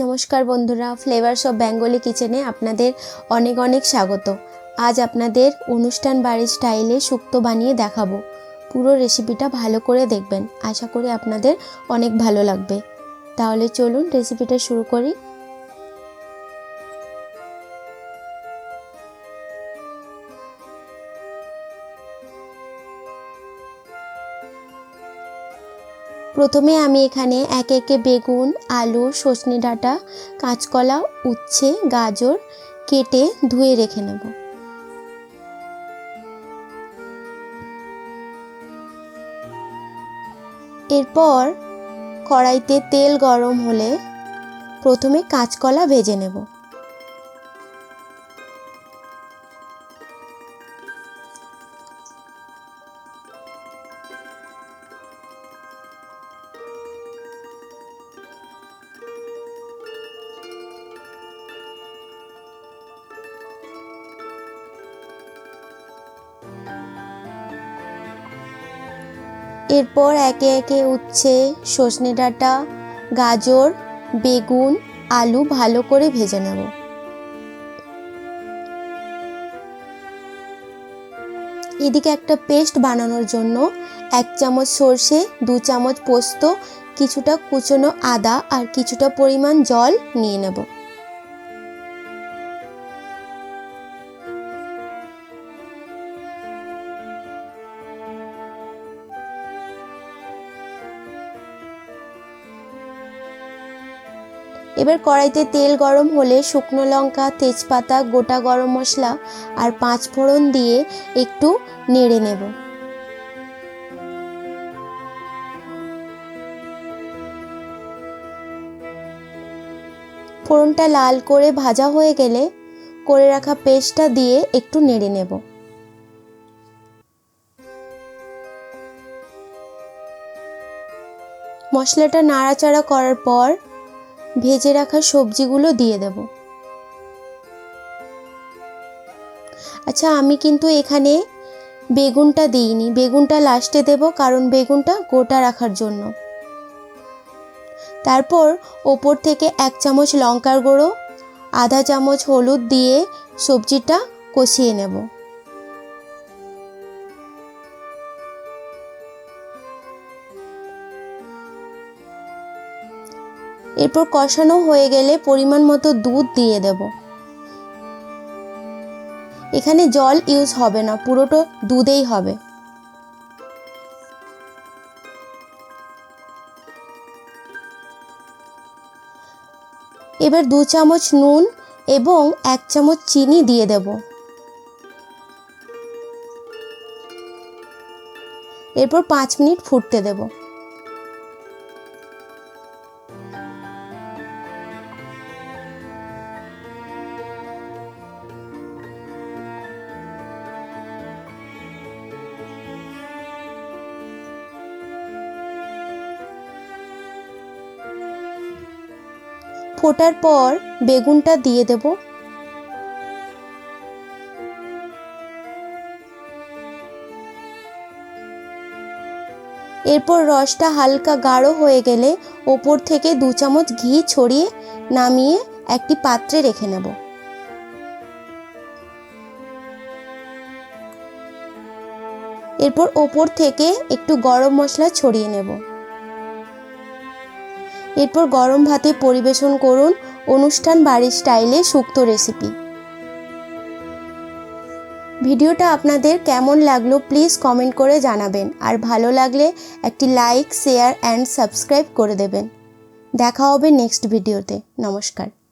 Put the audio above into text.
নমস্কার বন্ধুরা, flavours of Bengali কিচেনে আপনাদের অনেক অনেক স্বাগত। আজ আপনাদের অনুষ্ঠান বাড়ির স্টাইলে শুক্তো বানিয়ে দেখাবো। পুরো রেসিপিটা ভালো করে দেখবেন, আশা করি আপনাদের অনেক ভালো লাগবে। তাহলে চলুন রেসিপিটা শুরু করি। প্রথমে আমি এখানে একে একে বেগুন, আলু, সজনে ডাঁটা, কাঁচকলা, উচ্ছে, গাজর কেটে ধুয়ে রেখে নেব। এরপর কড়াইতে তেল গরম হলে প্রথমে কাঁচকলা ভেজে নেব। এরপর একে একে উচ্ছে, সজনে ডাঁটা, গাজর, বেগুন, আলু ভালো করে ভেজে নেব। এদিকে একটা পেস্ট বানানোর জন্য 1 চামচ সর্ষে, 2 চামচ পোস্ত, কিছুটা কুচনো আদা আর কিছুটা পরিমাণ জল নিয়ে নেব। এবার কড়াইতে তেল গরম হলে শুকনো লঙ্কা, তেজপাতা, গোটা গরম মশলা আর 5 ফোড়ন দিয়ে একটু নেড়ে নেব। ফোড়নটা লাল করে ভাজা হয়ে গেলে করে রাখা পেস্টটা দিয়ে একটু নেড়ে নেব। মশলাটা নাড়াচাড়া করার পর ভেজে রাখা সবজিগুলো দিয়ে দেব। আচ্ছা, আমি কিন্তু এখানে বেগুনটা দিইনি, বেগুনটা লাস্টে দেব, কারণ বেগুনটা গোটা রাখার জন্য। তারপর ওপর থেকে 1 চামচ লঙ্কার গুঁড়ো, আধা চামচ হলুদ দিয়ে সবজিটা কষিয়ে নেব। এরপর কষানো হয়ে গেলে পরিমাণ মতো দুধ দিয়ে দেব। এখানে জল ইউজ হবে না, পুরোটা দুধেই হবে। এবার 2 চামচ নুন এবং 1 চামচ চিনি দিয়ে দেব। এরপর 5 মিনিট ফুটতে দেব। ফোটার পর বেগুনটা দিয়ে দেব। এরপর রসটা হালকা গাঢ় হয়ে গেলে ওপর থেকে 2 চামচ ঘি ছড়িয়ে নামিয়ে একটি পাত্রে রেখে নেব। এরপর ওপর থেকে একটু গরম মশলা ছড়িয়ে নেব। এরপর গরম ভাতে পরিবেশন করুন অনুষ্ঠান বাড়ির স্টাইলে শুক্তো রেসিপি। ভিডিওটা আপনাদের কেমন লাগলো প্লিজ কমেন্ট করে জানাবেন, আর ভালো লাগলে একটি লাইক, শেয়ার অ্যান্ড সাবস্ক্রাইব করে দেবেন। দেখা হবে নেক্সট ভিডিওতে। নমস্কার।